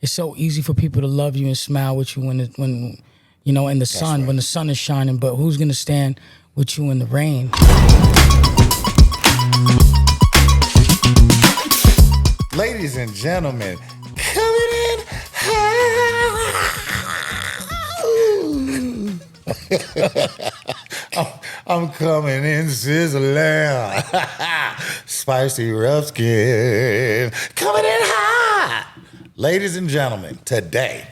it's so easy for people to love you and smile with you when you know, in the sun, when the sun is shining, but who's gonna stand with you in the rain? Ladies and gentlemen, coming in hot. I'm coming in sizzling. Spicy rough skin. Coming in hot. Ladies and gentlemen, today,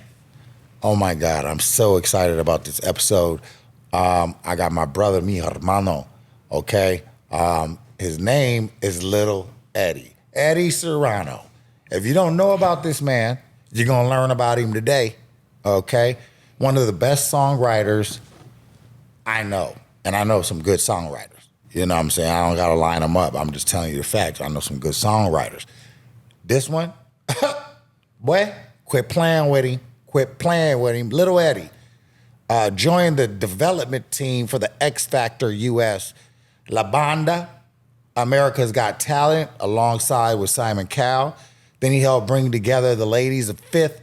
oh my God, I'm so excited about this episode. I got my brother, mi hermano, okay? His name is Lil Eddie. Eddie Serrano. If you don't know about this man, you're going to learn about him today, okay? One of the best songwriters I know, and I know some good songwriters. You know what I'm saying? I don't got to line them up. I'm just telling you the facts. I know some good songwriters. This one, boy, quit playing with him. Quit playing with him. Lil Eddie joined the development team for the X Factor US La Banda, America's Got Talent, alongside with Simon Cowell. Then he helped bring together the ladies of Fifth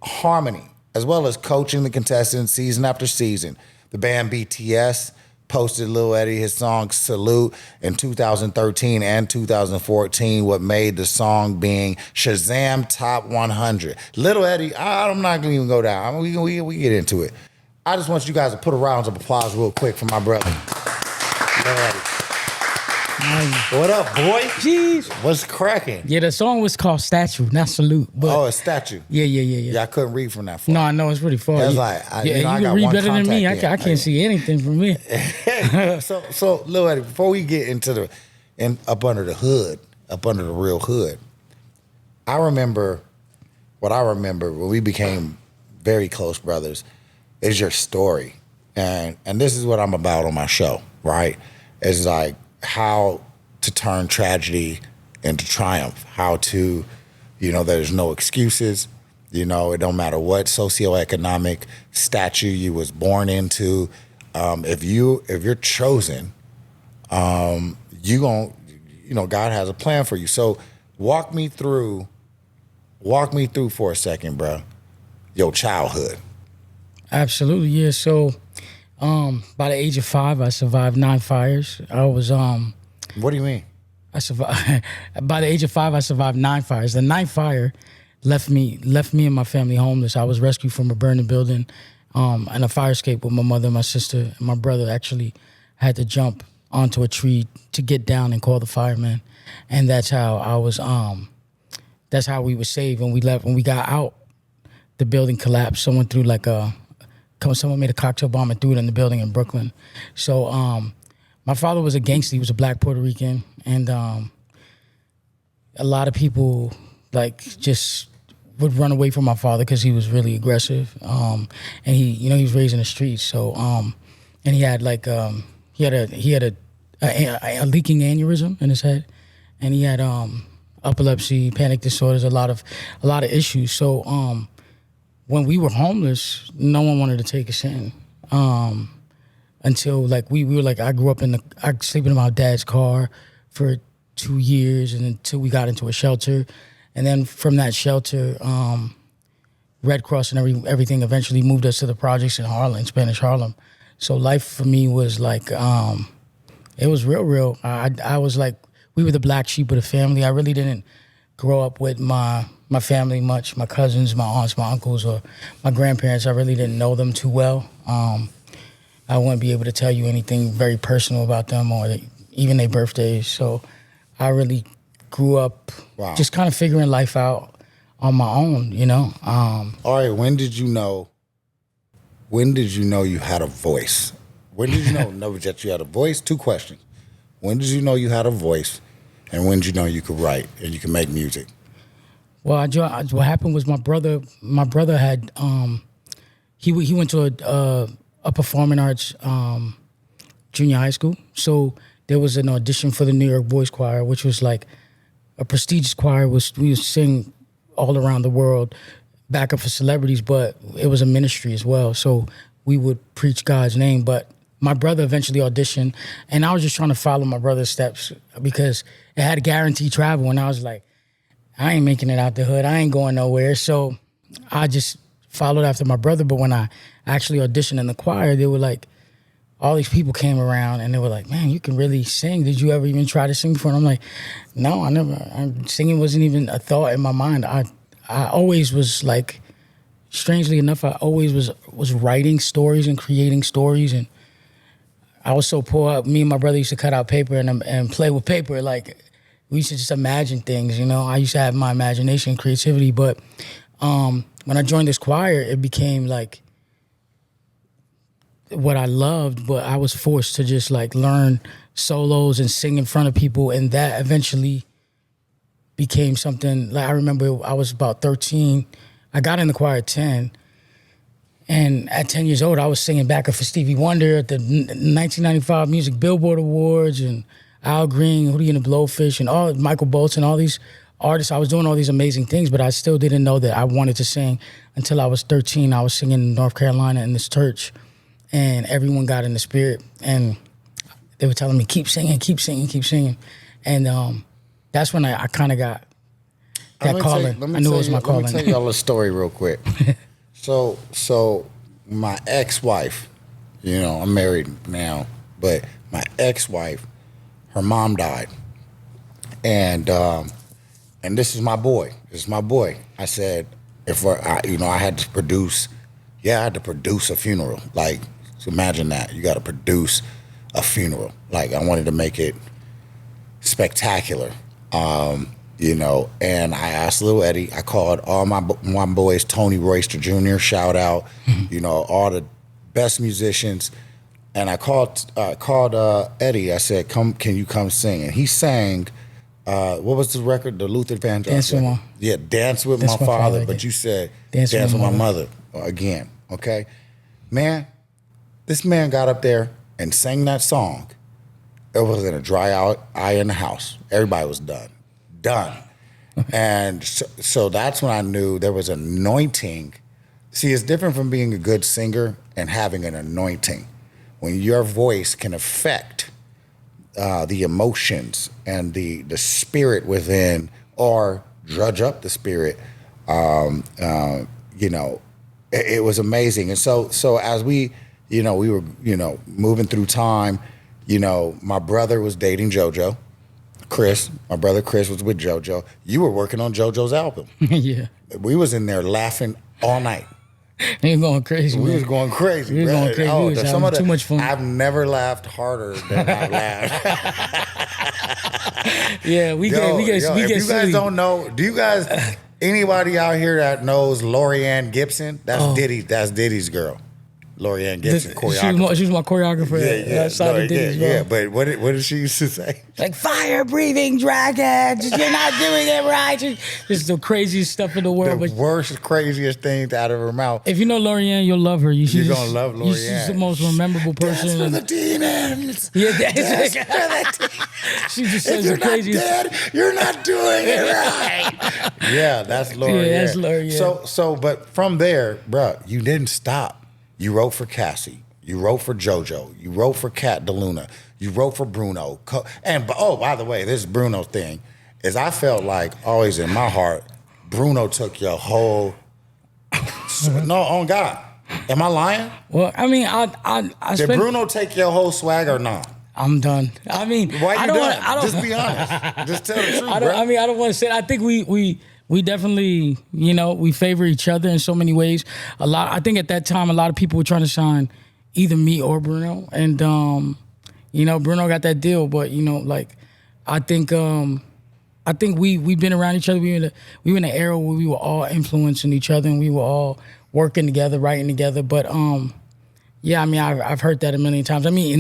Harmony, as well as coaching the contestants season after season. The band BTS posted Lil Eddie his song Salute in 2013 and 2014, what made the song being Shazam Top 100. Lil Eddie, I'm not going to even go down. I mean, we get into it. I just want you guys to put a round of applause real quick for my brother. Lil Eddie. What up, boy? Jeez. What's cracking? Yeah, the song was called Statue, not Salute. But a statue. Yeah. Yeah, I couldn't read from that far. No, I know it's really far. It's like, you I can got read one better than me. I contact can't see anything from me. So Lil Eddie, before we get into up under the hood, up under the real hood, I remember when we became very close brothers is your story. And this is what I'm about on my show, right? It's like how to turn tragedy into triumph, how to, there's no excuses, it don't matter what socioeconomic stature you was born into. If you're chosen, God has a plan for you. So walk me through for a second, bro, your childhood. Absolutely, yeah. So by the age of 5, I survived 9 fires. I was What do you mean? I survived by the age of 5. I survived 9 fires. The 9th fire left me and my family homeless. I was rescued from a burning building, and a fire escape with my mother, my sister, and my brother. Actually, had to jump onto a tree to get down and call the firemen, and that's how I was. That's how we were saved. When we left, when we got out, the building collapsed. Someone made a cocktail bomb and threw it in the building in Brooklyn. So my father was a gangster. He was a black Puerto Rican. And a lot of people just would run away from my father because he was really aggressive. And he was raised in the streets. So and he had he had a leaking aneurysm in his head, and he had epilepsy, panic disorders, a lot of issues. So when we were homeless, no one wanted to take us in. Until we were I grew up I sleeping in my dad's car for 2 years, and until we got into a shelter. And then from that shelter, Red Cross and everything eventually moved us to the projects in Harlem, Spanish Harlem. So life for me was it was real. I was we were the black sheep of the family. I really didn't grow up with my family much, my cousins, my aunts, my uncles, or my grandparents. I really didn't know them too well. I wouldn't be able to tell you anything very personal about them or even their birthdays. So I really grew up just kind of figuring life out on my own, All right, when did you know you had a voice? When did you know that you had a voice? 2 questions. When did you know you had a voice, and when did you know you could write and you could make music? Well, what happened was my brother had he went to a performing arts junior high school. So there was an audition for the New York Boys Choir, which was a prestigious choir. We would sing all around the world, backup for celebrities, but it was a ministry as well. So we would preach God's name. But my brother eventually auditioned, and I was just trying to follow my brother's steps because it had guaranteed travel. And I was I ain't making it out the hood. I ain't going nowhere. So I just followed after my brother. But when I actually auditioned in the choir, they were like, all these people came around and they were like, man, you can really sing. Did you ever even try to sing before? And I'm like, no, I never. Singing wasn't even a thought in my mind. I always was like, strangely enough, I always was writing stories and creating stories. And I was so poor. Me and my brother used to cut out paper and play with paper. Like, we used to just imagine things, you know. I used to have my imagination and creativity. But when I joined this choir, it became like what I loved, but I was forced to just like learn solos and sing in front of people, and that eventually became something. Like, I remember I was about 13. I got in the choir at 10, and at 10 years old, I was singing backup for Stevie Wonder at the 1995 Music Billboard Awards, and Al Green, Hootie and the Blowfish, and all Michael Bolton, all these artists. I was doing all these amazing things, but I still didn't know that I wanted to sing until I was 13. I was singing in North Carolina in this church, and everyone got in the spirit, and they were telling me, keep singing, keep singing, keep singing. And that's when I kind of got that calling. I knew it was my calling. Let me tell y'all a story real quick. So my ex-wife, you know, I'm married now, but my ex-wife, her mom died. And this is my boy. This is my boy. I said, I had to produce a funeral. Like, so imagine that. You got to produce a funeral. Like, I wanted to make it spectacular, you know. And I asked Lil Eddie. I called all my boys, Tony Royster Jr., shout out, you know, all the best musicians. And I called Eddie. I said, can you come sing? And he sang, what was the record? The Luther Vandross Dance with record. Yeah, Dance with My Father. But you said Dance with My Mother again, okay? Man, this man got up there and sang that song. It was in a dry eye in the house. Everybody was done. And so that's when I knew there was anointing. See, it's different from being a good singer and having an anointing. When your voice can affect the emotions and the spirit within, or drudge up the spirit, you know, it was amazing. And so as we were, you know, moving through time, you know, my brother was dating JoJo. My brother Chris was with JoJo. You were working on JoJo's album. Yeah. We was in there laughing all night. We was going crazy. We was going crazy. We was going crazy. We was having too much fun. I've never laughed harder than I laughed. Yeah, we get if silly. You guys don't know, do you guys, anybody out here that knows Lorianne Gibson? That's Diddy's girl. Lorianne Gibson, choreographer. She was my choreographer. Yeah. But what did she used to say? Like, fire-breathing dragons, you're not doing it right. Just the craziest stuff in the world. The worst, craziest things out of her mouth. If you know Lorianne, you'll love her. You're going to love Lorianne. She's the most memorable person. Dance for the demons. Yeah, dance for the demons. She just says the craziest. If you're not dead, you're not doing it right. Yeah, that's Lorianne. Yeah, that's Lorianne. So, but from there, bro, you didn't stop. You wrote for Cassie. You wrote for JoJo. You wrote for Cat DeLuna. You wrote for Bruno. And by the way, this Bruno thing is, I felt like always in my heart, Bruno took your whole. No, on God, am I lying? Well, I mean, I did Bruno take your whole swag or not? I'm done. I mean, why you done? Just be honest. Just tell the truth, bro. I don't want to say. I think we definitely, you know, we favor each other in so many ways. I think at that time, a lot of people were trying to sign either me or Bruno. And, you know, Bruno got that deal. But, you know, like, I think we've been around each other. We were in an era where we were all influencing each other and we were all working together, writing together. But, yeah, I mean, I've heard that a million times. I mean,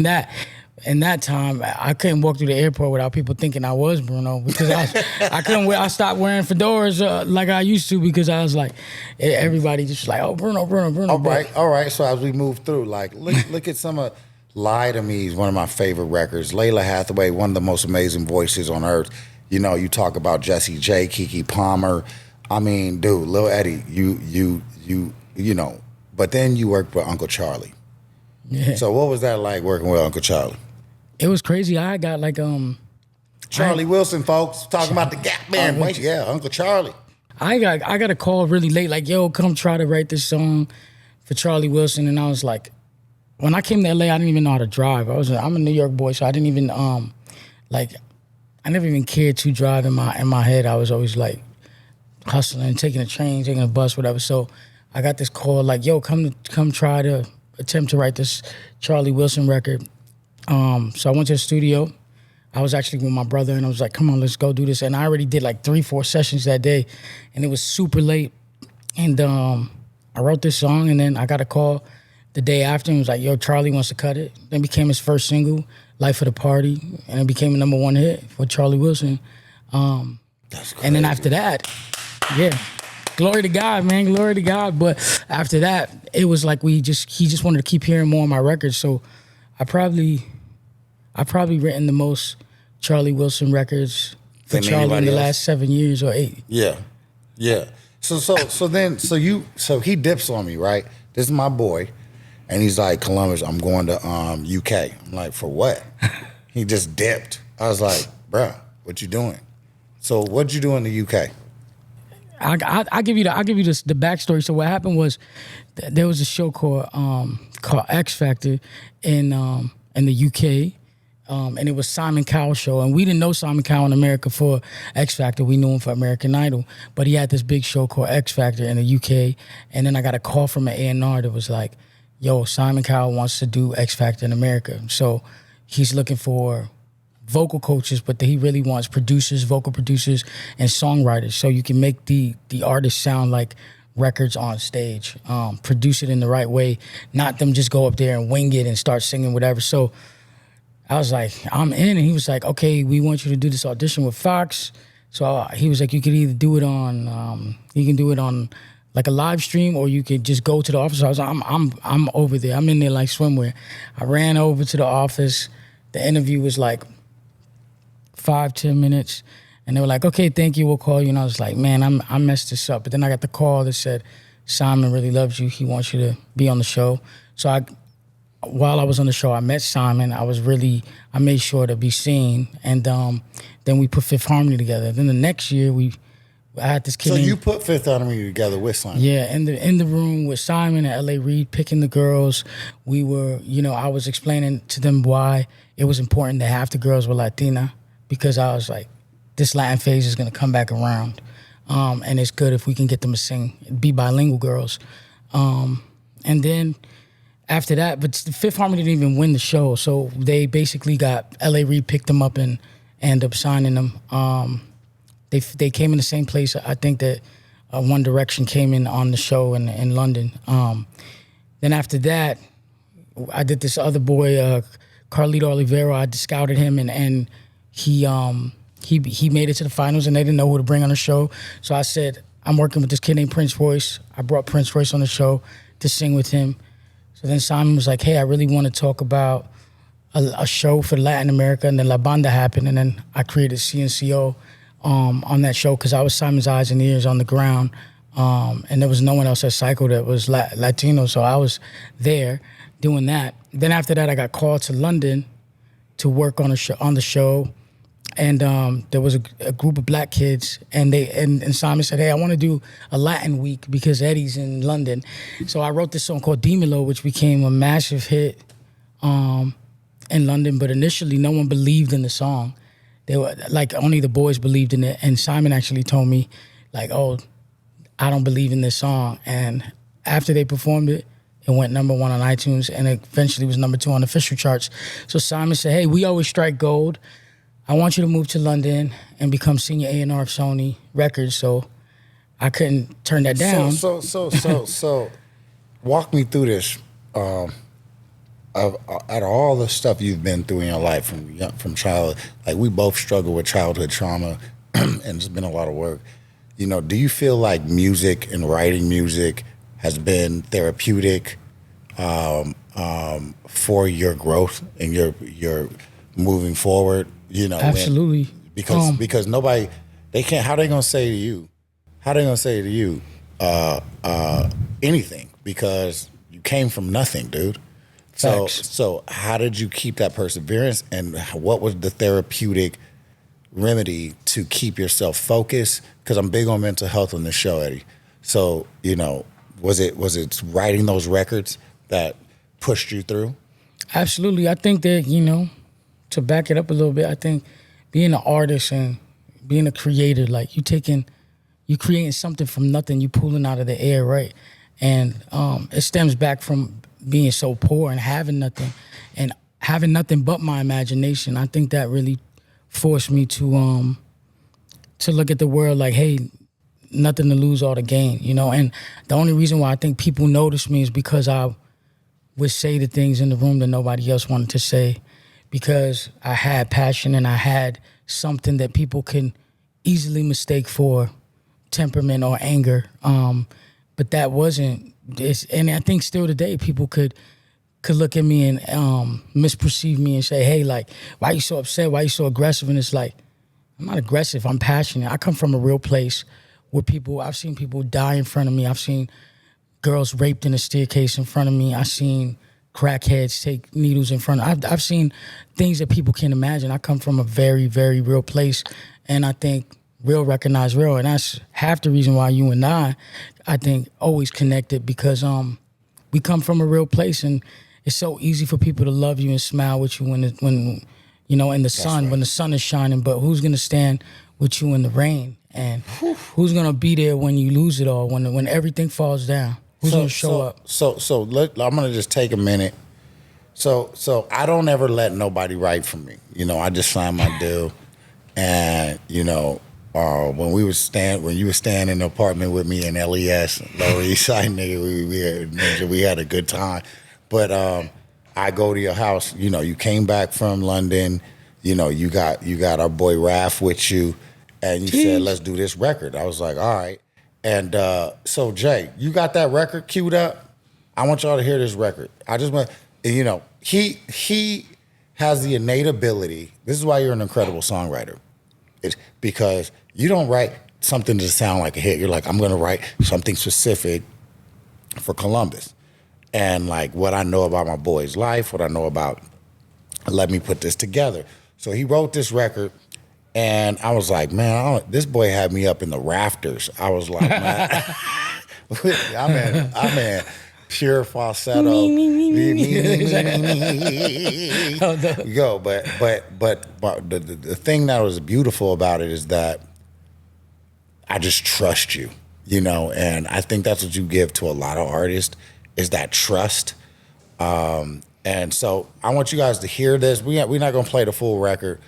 in that time, I couldn't walk through the airport without people thinking I was Bruno, because I stopped wearing fedoras like I used to, because I was like, everybody just like, oh, Bruno. All right. So as we move through, like, look at some of Lie to Me is one of my favorite records. Layla Hathaway, one of the most amazing voices on earth. You know, you talk about Jessie J, Keke Palmer. I mean, dude, Lil Eddie, you know. But then you worked with Uncle Charlie. Yeah. So what was that like working with Uncle Charlie? It was crazy. I got like Charlie Wilson, folks, talking about the Gap Man. Yeah, Uncle Charlie. I got a call really late, like, yo, come try to write this song for Charlie Wilson. And I was like, when I came to LA, I didn't even know how to drive. I'm a New York boy, so I didn't even I never even cared to drive in my head. I was always like hustling, taking a train, taking a bus, whatever. So I got this call like, yo, come try to attempt to write this Charlie Wilson record. So I went to the studio. I was actually with my brother, and I was like, come on, let's go do this. And I already did like 3-4 sessions that day, and it was super late. And I wrote this song, and then I got a call the day after, and was like, yo, Charlie wants to cut it. Then became his first single, Life of the Party, and it became a #1 hit for Charlie Wilson. That's crazy. And then after that, yeah, glory to God, man, glory to God. But after that, it was like he just wanted to keep hearing more of my records. So I probably written the most Charlie Wilson records for Charlie in the last 7 years or 8. Yeah. So he dips on me, right? This is my boy, and he's like, Columbus, I'm going to UK. I'm like, for what? He just dipped. I was like, bruh, what you doing? So what'd you do in the UK? I'll give you the backstory. So what happened was there was a show called X Factor in the UK. And it was Simon Cowell's show. And we didn't know Simon Cowell in America for X Factor. We knew him for American Idol. But he had this big show called X Factor in the UK. And then I got a call from an A&R that was like, yo, Simon Cowell wants to do X Factor in America. So he's looking for vocal coaches, but he really wants producers, vocal producers, and songwriters. So you can make the artist sound like records on stage. Produce it in the right way. Not them just go up there and wing it and start singing whatever. So I was like, I'm in. And he was like, okay, we want you to do this audition with Fox. So he was like, you could either do it on, like a live stream, or you could just go to the office. I was like, I'm over there. I'm in there like swimwear. I ran over to the office. The interview was like 5-10 minutes. And they were like, okay, thank you, we'll call you. And I was like, man, I messed this up. But then I got the call that said, Simon really loves you. He wants you to be on the show. So while I was on the show, I met Simon. I made sure to be seen. And then we put Fifth Harmony together. Then the next year, I had this kid. So you put Fifth Harmony together with Simon? Yeah, in the room with Simon and L.A. Reid, picking the girls. We were, I was explaining to them why it was important that half the girls were Latina, because I was like, this Latin phase is going to come back around. And it's good if we can get them to sing, be bilingual girls. And then after that, but Fifth Harmony didn't even win the show, so they basically got L.A. Reid picked them up and ended up signing them. They came in the same place. I think that One Direction came in on the show in London. Then after that, I did this other boy, Carlito Oliveira. I scouted him, and he made it to the finals, and they didn't know who to bring on the show. So I said, I'm working with this kid named Prince Royce. I brought Prince Royce on the show to sing with him. So then Simon was like, hey, I really want to talk about a show for Latin America. And then La Banda happened, and then I created CNCO on that show because I was Simon's eyes and ears on the ground. And there was no one else at Psycho that was Latino, so I was there doing that. Then after that, I got called to London to work on the show. And there was a group of black kids, and Simon said, hey, I want to do a Latin week because Eddie's in London. So I wrote this song called Dímelo, which became a massive hit in London. But initially, no one believed in the song. They were like, only the boys believed in it. And Simon actually told me, like, oh, I don't believe in this song. And after they performed it, it went #1 on iTunes, and it eventually was #2 on the official charts. So Simon said, hey, we always strike gold. I want you to move to London and become senior A&R of Sony Records. So I couldn't turn that down. So walk me through this. Out of all the stuff you've been through in your life from childhood, like we both struggle with childhood trauma, and it's been a lot of work. Do you feel like music and writing music has been therapeutic for your growth and your moving forward? Absolutely. Because nobody, they can't. How they gonna say to you? Anything? Because you came from nothing, dude. So how did you keep that perseverance, and what was the therapeutic remedy to keep yourself focused? Because I'm big on mental health on this show, Eddie. So, you know, was it writing those records that pushed you through? Absolutely. I think that, you know, to back it up a little bit, I think being an artist and being a creator, like you creating something from nothing, you pulling out of the air, right? And it stems back from being so poor and having nothing but my imagination. I think that really forced me to look at the world like, hey, nothing to lose, all to gain, you know? And the only reason why I think people notice me is because I would say the things in the room that nobody else wanted to say, because I had passion and I had something that people can easily mistake for temperament or anger. But that wasn't this. And I think still today people could look at me and misperceive me and say, hey, like, why you so upset? Why you so aggressive? And it's like, I'm not aggressive. I'm passionate. I come from a real place where I've seen people die in front of me. I've seen girls raped in a staircase in front of me. I've seen crackheads take needles in front of me. I've seen things that people can't imagine. I come from a very, very real place. And I think real recognize real. And that's half the reason why you and I think, always connected, because we come from a real place, and it's so easy for people to love you and smile with you when you know, in the sun, right, when the sun is shining. But who's gonna stand with you in the rain? And who's gonna be there when you lose it all? When everything falls down, who's gonna show up? I'm gonna just take a minute. So I don't ever let nobody write for me. You know, I just sign my deal, and you know, when you were staying in the apartment with me in LES, Lower East Side, nigga, we had a good time. But I go to your house. You know, you came back from London. You know, you got our boy Raph with you, and you said, let's do this record. I was like, all right. And so Jay, you got that record queued up? I want y'all to hear this record. I just want, you know, he has the innate ability. This is why you're an incredible songwriter. It's because you don't write something to sound like a hit. You're like, I'm going to write something specific for Columbus. And like what I know about my boy's life, what I know about, let me put this together. So he wrote this record, and I was like, man, this boy had me up in the rafters. I was like, man, I'm in pure falsetto. Yo, but the thing that was beautiful about it is that I just trust you, you know, and I think that's what you give to a lot of artists, is that trust. And so I want you guys to hear this. We're not gonna play the full record,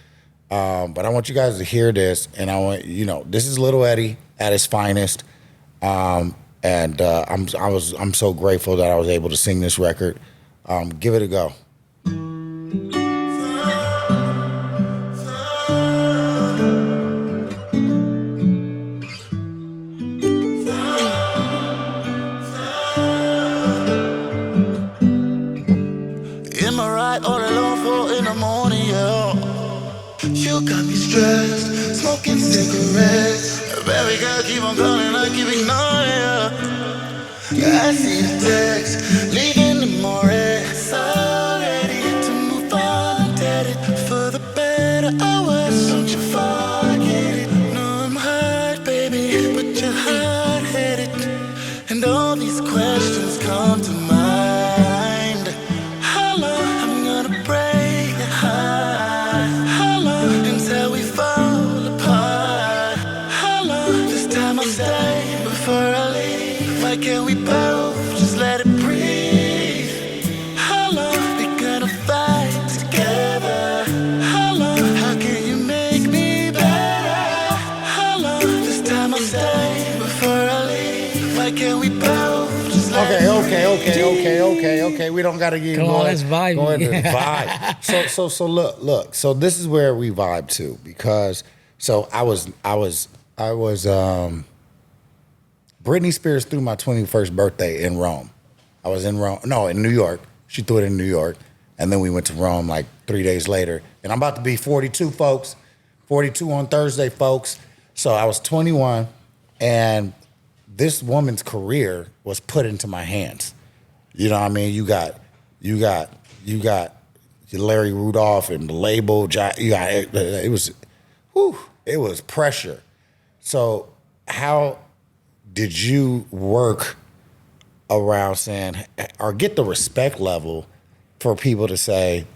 but I want you guys to hear this. And I want, you know, this is Lil Eddie at his finest. And I'm so grateful that I was able to sing this record. Give it a go. All alone 4 in the morning, yeah. You got me stressed, smoking cigarettes. Baby girl, keep on calling, I keep ignoring you. I see the text, leaving the morning. So ready to move on, dead it for the better hours. Don't you forget it. No, I'm hurt, baby, but you're hard-headed. And all these questions come to mind. Can we both just let it breathe? How long we gonna fight together? How long? How can you make me better? How long? This time I'll stay before I leave. Why can't we both just let it breathe? Okay. We don't gotta get going. Let's vibe. Go into the vibe. So look. So this is where we vibe to, because I was Britney Spears threw my 21st birthday in Rome. I was in Rome. No, in New York. She threw it in New York. And then we went to Rome like 3 days later. And I'm about to be 42, folks. 42 on Thursday, folks. So I was 21, and this woman's career was put into my hands. You know what I mean? You got Larry Rudolph and the label. It was it was pressure. So how did you work around saying, or get the respect level for people to say,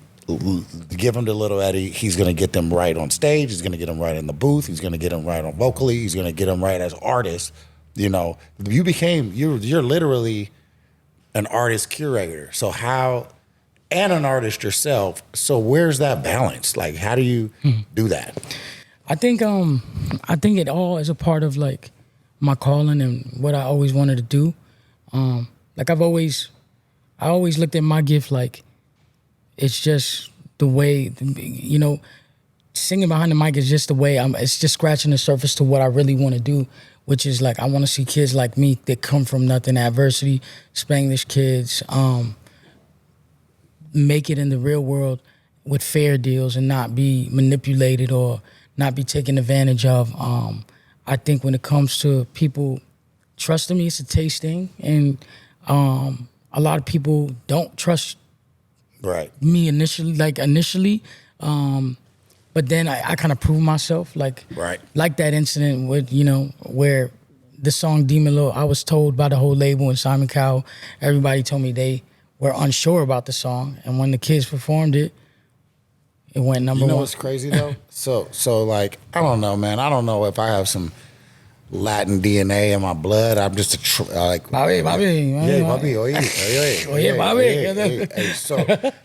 give him to Lil Eddie, he's going to get them right on stage, he's going to get them right in the booth, he's going to get them right on vocally, he's going to get them right as artists. You know, you're literally an artist curator. So how, and an artist yourself. So where's that balance? Like, how do you do that? I think it all is a part of like my calling and what I always wanted to do. Like I always looked at my gift like it's just the way, you know, singing behind the mic is just the way it's just scratching the surface to what I really want to do, which is like I want to see kids like me that come from nothing, adversity, Spanglish kids, make it in the real world with fair deals and not be manipulated or not be taken advantage of. I think when it comes to people trusting me, it's a taste thing, and a lot of people don't trust me initially. But then I kind of proved myself, like that incident with, you know, where the song Demon Lil, I was told by the whole label and Simon Cowell, everybody told me they were unsure about the song, and when the kids performed it, it went number one. You know what's crazy though? So like, I don't know, man. I don't know if I have some Latin DNA in my blood. I'm just like Bobby. Yeah, Bobby.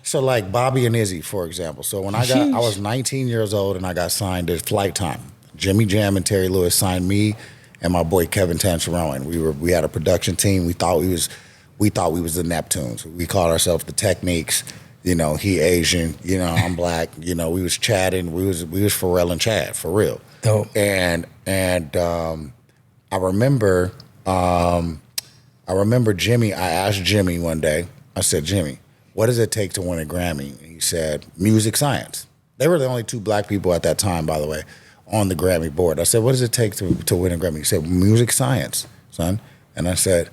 So like Bobby and Izzy, for example. So when I was 19 years old and I got signed to Flight Time. Jimmy Jam and Terry Lewis signed me and my boy Kevin Tancheron. We had a production team. We thought we was the Neptunes. We called ourselves the Techniques. You know, he Asian. You know, I'm black. You know, we was chatting. We was Pharrell and Chad for real. Dope. And I remember Jimmy. I asked Jimmy one day. I said, Jimmy, what does it take to win a Grammy? And he said, music science. They were the only two black people at that time, by the way, on the Grammy board. I said, what does it take to win a Grammy? He said, music science, son. And I said,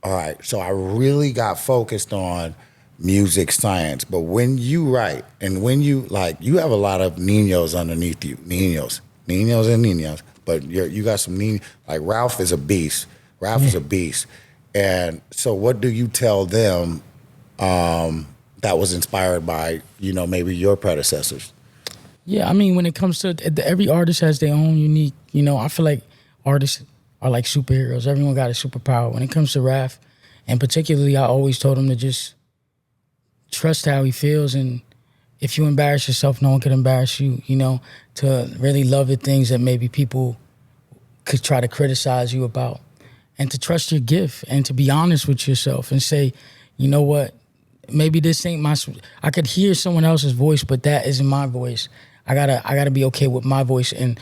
all right. So I really got focused on music science. But when you write and when you like, you have a lot of niños underneath you, niños and niñas. But you got some like Ralph is a beast. Is a beast. And so what do you tell them that was inspired by, you know, maybe your predecessors? Yeah, I mean, when it comes to every artist has their own unique, you know, I feel like artists are like superheroes. Everyone got a superpower. When it comes to Raph, and particularly I always told him to just trust how he feels, and if you embarrass yourself, no one could embarrass you, you know, to really love the things that maybe people could try to criticize you about, and to trust your gift and to be honest with yourself and say, you know what, maybe this ain't I could hear someone else's voice, but that isn't my voice. I gotta be okay with my voice, and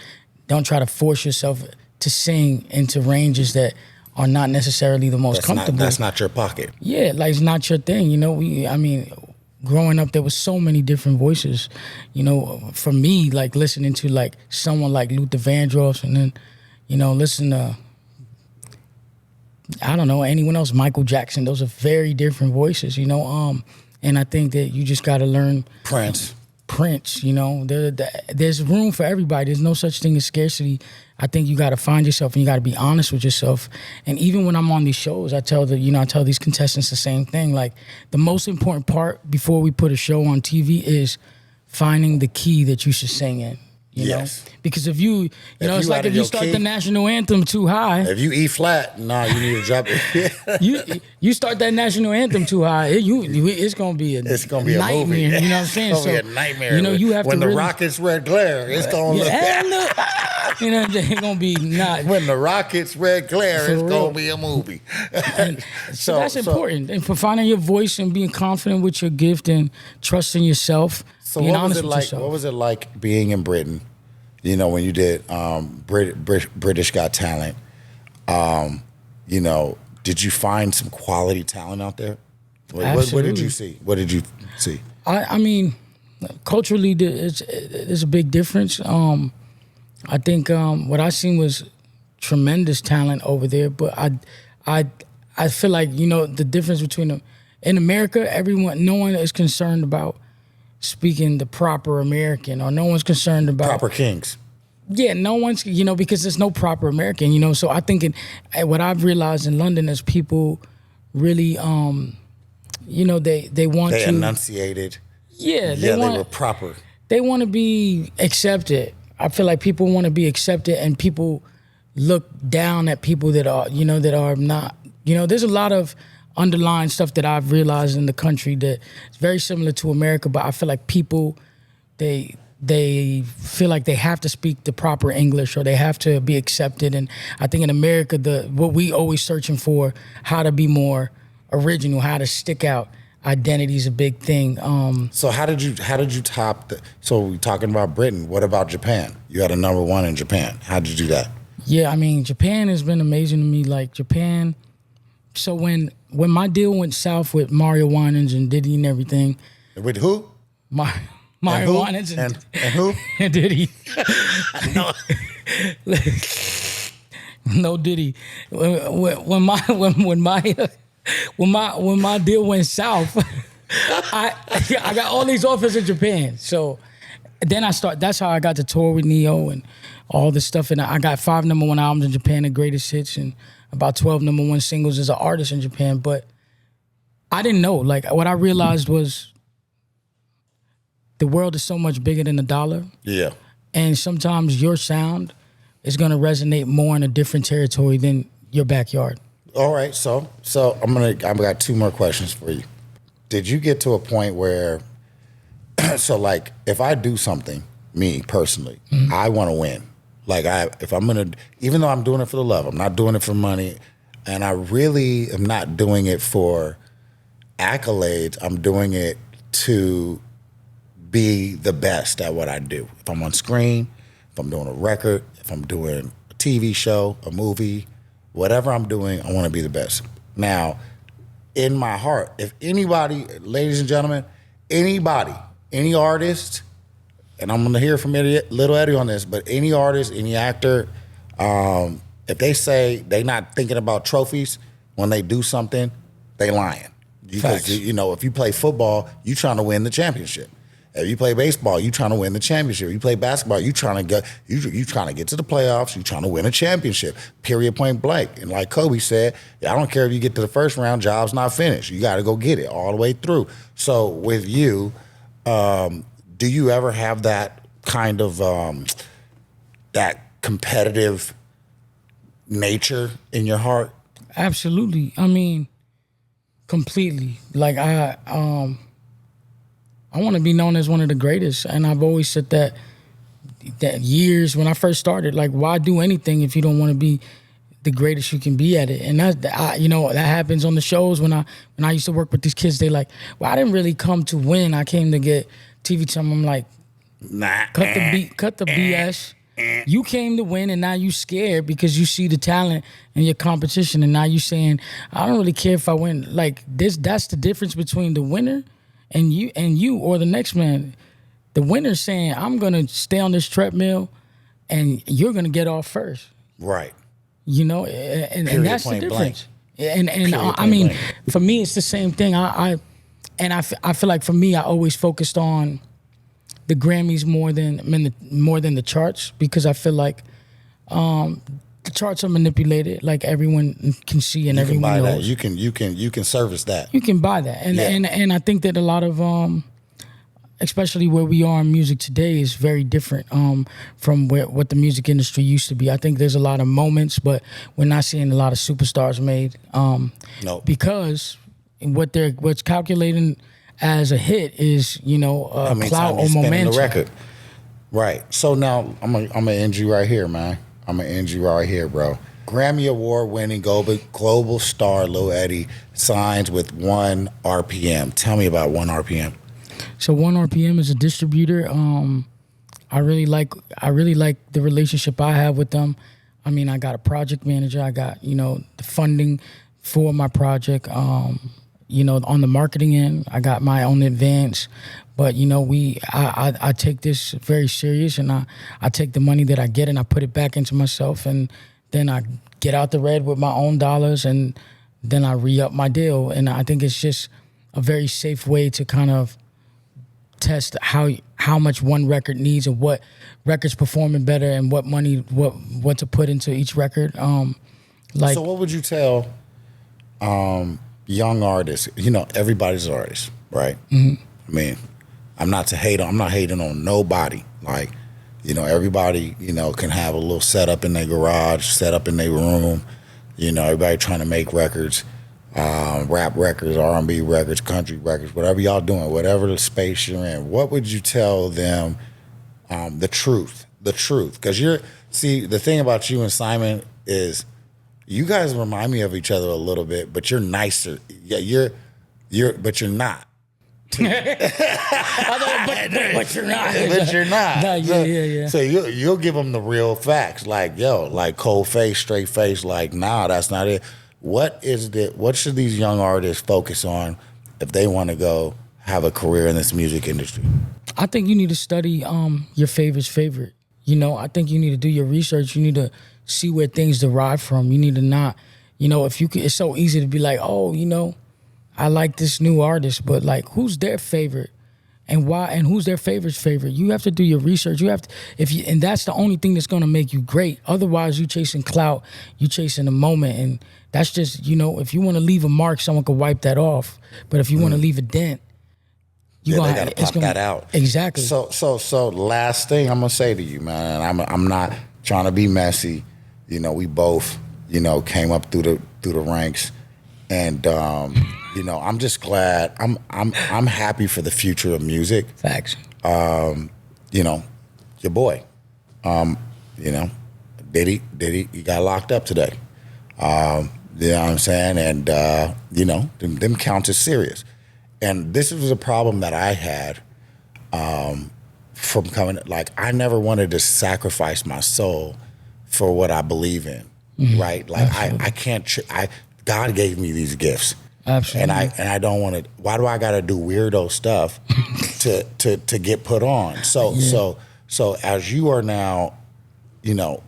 don't try to force yourself to sing into ranges that are not necessarily the most comfortable. That's not your pocket. Yeah, like it's not your thing. You know, growing up, there was so many different voices. You know, for me, like listening to like someone like Luther Vandross, and then, you know, listen to, I don't know, anyone else, Michael Jackson. Those are very different voices, you know. And I think that you just got to learn. Prince, you know, there's room for everybody. There's no such thing as scarcity. I think you got to find yourself and you got to be honest with yourself. And even when I'm on these shows, I tell these contestants the same thing. Like, the most important part before we put a show on TV is finding the key that you should sing in. You know? Because if you it's like if you start the national anthem too high. If you E flat, you need to drop it. you start that national anthem too high, it's gonna be a nightmare. A movie. You know what I'm saying? It's gonna be a nightmare. You know, you have when to the Rockets red glare, it's gonna look. You know, it's gonna be not. When the Rockets red glare, it's gonna be a movie. So that's important, and for finding your voice and being confident with your gift and trusting yourself. So what was it like being in Britain? You know, when you did British Got Talent, you know, did you find some quality talent out there? What did you see? What did you see? I mean, culturally, there's a big difference. I think what I seen was tremendous talent over there, but I feel like, you know, the difference between them in America, no one is concerned about speaking the proper American, or no one's concerned about proper Kings. Yeah, no one's, because there's no proper American, so I think what I've realized in London is people really, they want They to. enunciated. Yeah, They were proper. They want to be accepted. I feel like people want to be accepted, and people look down at people that are, that are not. There's a lot of underlying stuff that I've realized in the country that is very similar to America, but I feel like people, they feel like they have to speak the proper English or they have to be accepted. And I think in America, what we always searching for, how to be more original, how to stick out. Identity is a big thing. So how did you top so we're talking about Britain. What about Japan? You had a #1 in Japan. How did you do that? Yeah, I mean, Japan has been amazing to me. Like Japan. So when my deal went south with Mario Winans and Diddy and everything. With who? Mario Winans and who? And Diddy. No Diddy. When my deal went south, I got all these offers in Japan. So then that's how I got to tour with Neo and all this stuff. And I got 5 #1 albums in Japan, the greatest hits, and about 12 #1 singles as an artist in Japan. But I didn't know. Like, what I realized was the world is so much bigger than the dollar. Yeah. And sometimes your sound is going to resonate more in a different territory than your backyard. All right, so I've got 2 more questions for you. Did you get to a point where, so like if I do something, me personally, I want to win. Like even though I'm doing it for the love, I'm not doing it for money, and I really am not doing it for accolades. I'm doing it to be the best at what I do. If I'm on screen, if I'm doing a record, if I'm doing a TV show, a movie, whatever I'm doing, I want to be the best. Now, in my heart, if anybody, ladies and gentlemen, anybody, any artist, and I'm going to hear from Lil Eddie on this, but any artist, any actor, if they say they not thinking about trophies when they do something, they lying. Because, if you play football, you trying to win the championship. If you play baseball, you trying to win the championship. If you play basketball, you trying to get to the playoffs. You trying to win a championship. Period. Point blank. And like Kobe said, I don't care if you get to the first round. Job's not finished. You got to go get it all the way through. So with you, do you ever have that kind of that competitive nature in your heart? Absolutely. I mean, completely. Like I want to be known as one of the greatest, and I've always said that years when I first started. Like, why do anything if you don't want to be the greatest you can be at it? And that happens on the shows when I used to work with these kids. They like, well, I didn't really come to win. I came to get TV time. I'm like, nah, cut the BS. You came to win, and now you scared because you see the talent in your competition, and now you saying, I don't really care if I win. Like this, that's the difference between the winner and you or the next man. The winner's saying, I'm gonna stay on this treadmill and you're gonna get off first. Right. And that's the difference. And I mean, blank. For me, it's the same thing. I feel like for me, I always focused on the Grammys more than the charts, because I feel like the charts are manipulated, like everyone can see and everyone knows. You can service that. You can buy that, and I think that a lot of especially where we are in music today is very different from what the music industry used to be. I think there's a lot of moments, but we're not seeing a lot of superstars made. No, because what's calculating as a hit is clout or momentum. The record. Right. So now I'm gonna end you right here, man. I'm gonna end you right here, bro. Grammy Award-winning global star Lil Eddie signs with 1 RPM. Tell me about 1 RPM. So 1 RPM is a distributor. I really like the relationship I have with them. I mean, I got a project manager. I got the funding for my project. On the marketing end, I got my own advance. But I take this very serious, and I take the money that I get and I put it back into myself, and then I get out the red with my own dollars, and then I re-up my deal. And I think it's just a very safe way to kind of test how how much one record needs and what records performing better and what money what to put into each record. Like, so what would you tell young artists? You know, everybody's an artist, right? Mm-hmm. I mean, I'm not hating on nobody. Like, you know, everybody, you know, can have a little setup in their garage, set up in their room. You know, everybody trying to make records, rap records, R&B records, country records, whatever y'all doing, whatever the space you're in. What would you tell them the truth? The truth. Because the thing about you and Simon is you guys remind me of each other a little bit, but you're nicer. Yeah, but you're not. but you're not. But you're not. No, yeah. So you'll give them the real facts, like, yo, like cold face, straight face, like, nah, that's not it. What should these young artists focus on if they want to go have a career in this music industry? I think you need to study your favorite's favorite. You know, I think you need to do your research. You need to see where things derive from. You need to not, you know, if you could, it's so easy to be like, oh, you know, I like this new artist, but like, who's their favorite and why, and who's their favorite's favorite? You have to do your research. You have to, and that's the only thing that's going to make you great. Otherwise, you chasing clout, you chasing a moment, and that's just, you know, if you want to leave a mark, someone could wipe that off. But if you want to leave a dent, they got to pop that out. Exactly. So last thing I'm gonna say to you, man, and I'm not trying to be messy. You know, we both, you know, came up through the ranks. And you know, I'm just glad. I'm happy for the future of music. Facts. You know, your boy. You know, Diddy, he got locked up today. You know what I'm saying? And you know, them counts is serious. And this was a problem that I had from coming. Like, I never wanted to sacrifice my soul for what I believe in. Mm-hmm. Right? Like, I can't. God gave me these gifts. Absolutely. And I don't want to. Why do I got to do weirdo stuff to get put on? So as you are now, you know,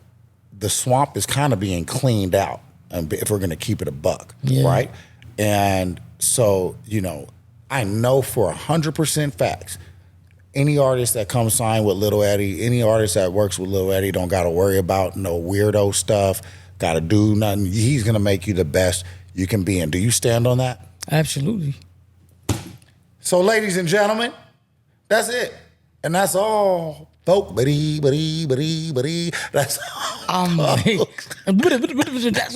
the swamp is kind of being cleaned out, and if we're going to keep it a buck, right? And so, you know, I know for 100% facts, any artist that comes sign with Lil Eddie, any artist that works with Lil Eddie don't got to worry about no weirdo stuff. Got to do nothing. He's going to make you the best you can be in. Do you stand on that? Absolutely. So, ladies and gentlemen, that's it. And that's all, folks. That's all. That's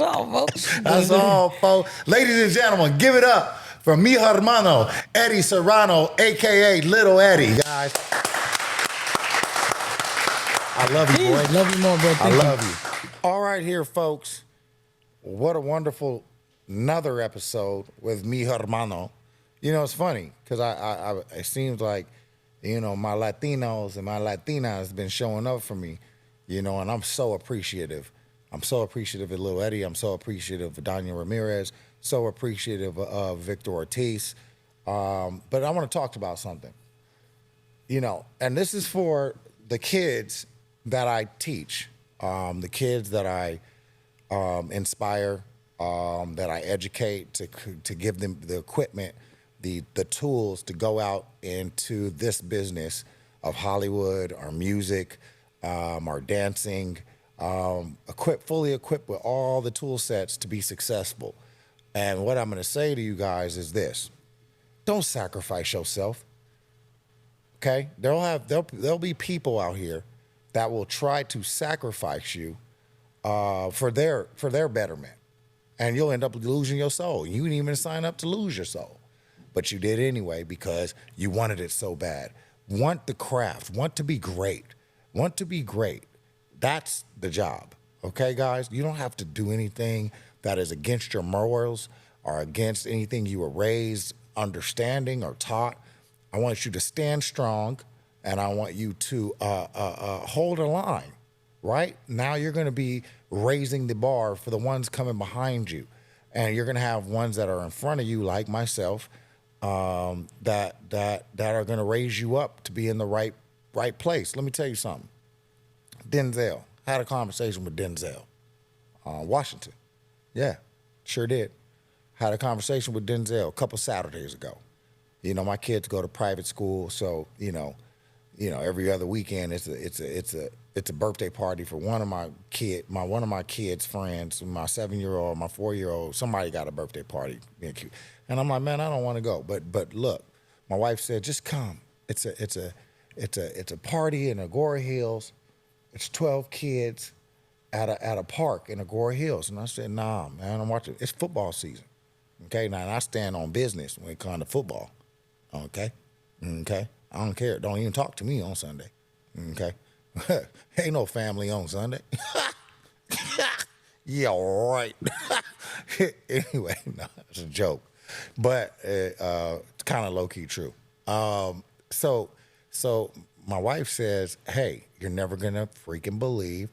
all, folks. That's all, folks. Ladies and gentlemen, give it up for mi hermano, Eddie Serrano, a.k.a. Lil Eddie, guys. I love you, boy. Love you more, bro. I love you. All right, here, folks. What a wonderful another episode with mi hermano. You know, it's funny because I it seems like, you know, my Latinos and my Latinas been showing up for me, you know, and I'm so appreciative. I'm so appreciative of Lil Eddie. I'm so appreciative of Daniel Ramirez. So appreciative of Victor Ortiz. But I want to talk about something, you know, and this is for the kids that I teach. The kids that I inspire, that I educate to give them the equipment, the tools to go out into this business of Hollywood, our music, our dancing, fully equipped with all the tool sets to be successful. And what I'm going to say to you guys is this: don't sacrifice yourself. Okay, there'll be people out here that will try to sacrifice you for their betterment, and you'll end up losing your soul. You didn't even sign up to lose your soul, but you did anyway because you wanted it so bad. Want the craft, want to be great. That's the job. Okay, guys, you don't have to do anything that is against your morals or against anything you were raised understanding or taught. I want you to stand strong. And I want you to hold a line, right? Now you're going to be raising the bar for the ones coming behind you. And you're going to have ones that are in front of you, like myself, that are going to raise you up to be in the right place. Let me tell you something. Denzel. I had a conversation with Denzel. Washington. Yeah, sure did. Had a conversation with Denzel a couple Saturdays ago. You know, my kids go to private school, so, you know, every other weekend it's a birthday party for one of my kids' friends, my 7-year-old, my 4-year-old. Somebody got a birthday party, being cute, and I'm like, man, I don't want to go. But look, my wife said, just come. It's a party in Agora Hills. It's 12 kids at a park in Agora Hills, and I said, nah, man, I'm watching. It's football season. Okay, now I stand on business when it comes to football. Okay. I don't care. Don't even talk to me on Sunday. Okay. Ain't no family on Sunday. Yeah, right. Anyway, no, it's a joke, but it's kind of low key true. So my wife says, "Hey, you're never gonna freaking believe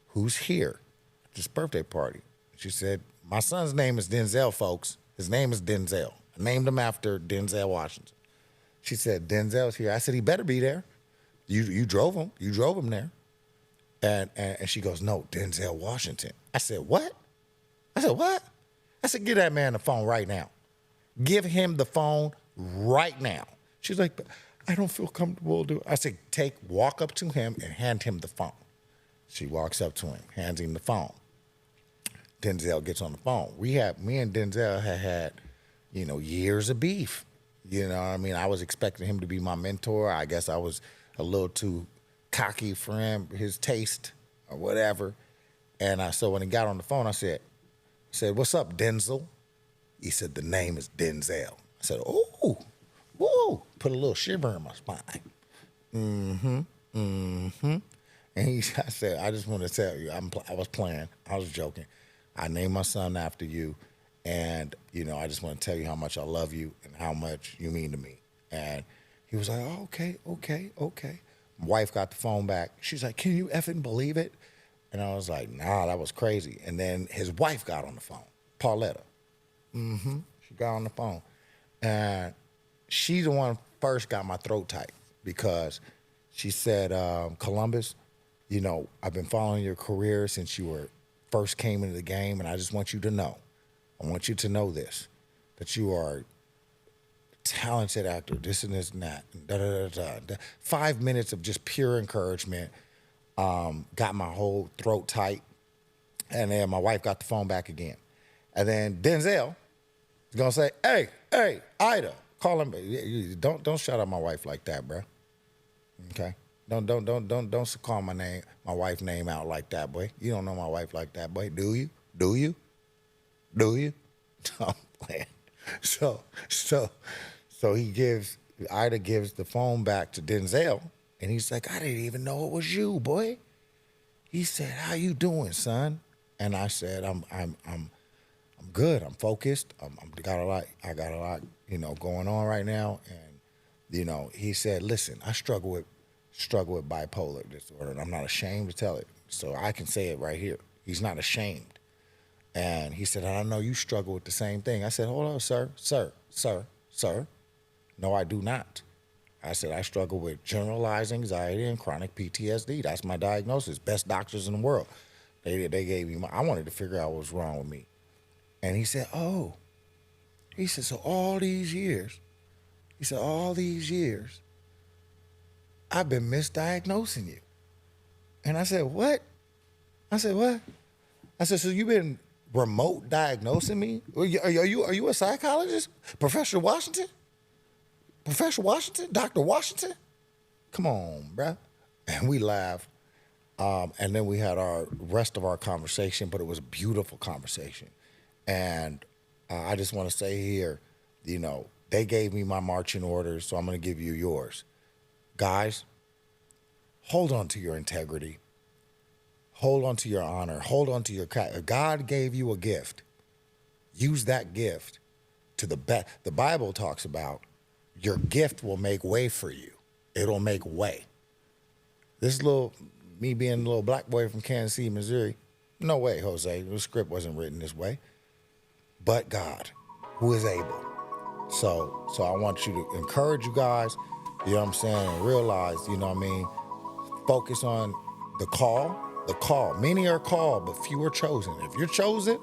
who's here at this birthday party." She said, "My son's name is Denzel, folks. His name is Denzel. I named him after Denzel Washington." She said, "Denzel's here." I said, "He better be there. You drove him. You drove him there." And she goes, "No, Denzel Washington." I said, "What?" I said, "Give that man the phone right now. Give him the phone right now." She's like, "But I don't feel comfortable doing." I said, walk up to him and hand him the phone. She walks up to him, hands him the phone. Denzel gets on the phone. Me and Denzel had years of beef. You know what I mean? I was expecting him to be my mentor. I guess I was a little too cocky for his taste or whatever. And so when he got on the phone, I said, "What's up, Denzel?" He said, "The name is Denzel." I said, "Ooh, woo!" Put a little shiver in my spine. And I said, "I just want to tell you, I was playing. I was joking. I named my son after you. And, I just want to tell you how much I love you and how much you mean to me." And he was like, "Oh, okay. My wife got the phone back. She's like, "Can you effing believe it?" And I was like, "Nah, that was crazy." And then his wife got on the phone, Pauletta. She got on the phone. And she's the one first got my throat tight because she said, "Columbus, I've been following your career since you first came into the game, and I just want you to know. I want you to know this, that you are a talented actor, this and this and that, and da-da-da-da. 5 minutes of just pure encouragement got my whole throat tight. And then my wife got the phone back again. And then Denzel is going to say, hey, Ida, call him. Don't shout out my wife like that, bro. Okay? Don't call my wife's name out like that, boy. You don't know my wife like that, boy. Do you? Do you? I'm playing. So Ida gives the phone back to Denzel, and he's like, "I didn't even know it was you, boy." He said, "How you doing, son?" And I said, "I'm good. I'm focused. I got a lot, going on right now." And he said, "Listen, I struggle with bipolar disorder, and I'm not ashamed to tell it. So I can say it right here." He's not ashamed. And he said, "I know you struggle with the same thing." I said, "Hold on, sir. No, I do not." I said, "I struggle with generalized anxiety and chronic PTSD. That's my diagnosis. Best doctors in the world. They gave me I wanted to figure out what was wrong with me." And he said, "Oh." He said, "So all these years," "I've been misdiagnosing you." And I said, "What?" I said, "So you've been remote diagnosing me? Are you a psychologist? Professor Washington? Dr. Washington? Come on, bruh." And we laughed. And then we had our rest of our conversation, but it was a beautiful conversation. And I just want to say here, they gave me my marching orders, so I'm going to give you yours. Guys, hold on to your integrity. Hold on to your honor. Hold on to your God gave you a gift. Use that gift to the best. The Bible talks about your gift will make way for you. It'll make way. Me being a little black boy from Kansas City, Missouri, no way, Jose. The script wasn't written this way. But God, who is able. So I want you to encourage you guys, you know what I'm saying, and realize, focus on the call. Many are called, but few are chosen. If you're chosen,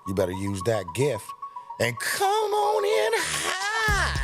you better use that gift and come on in high.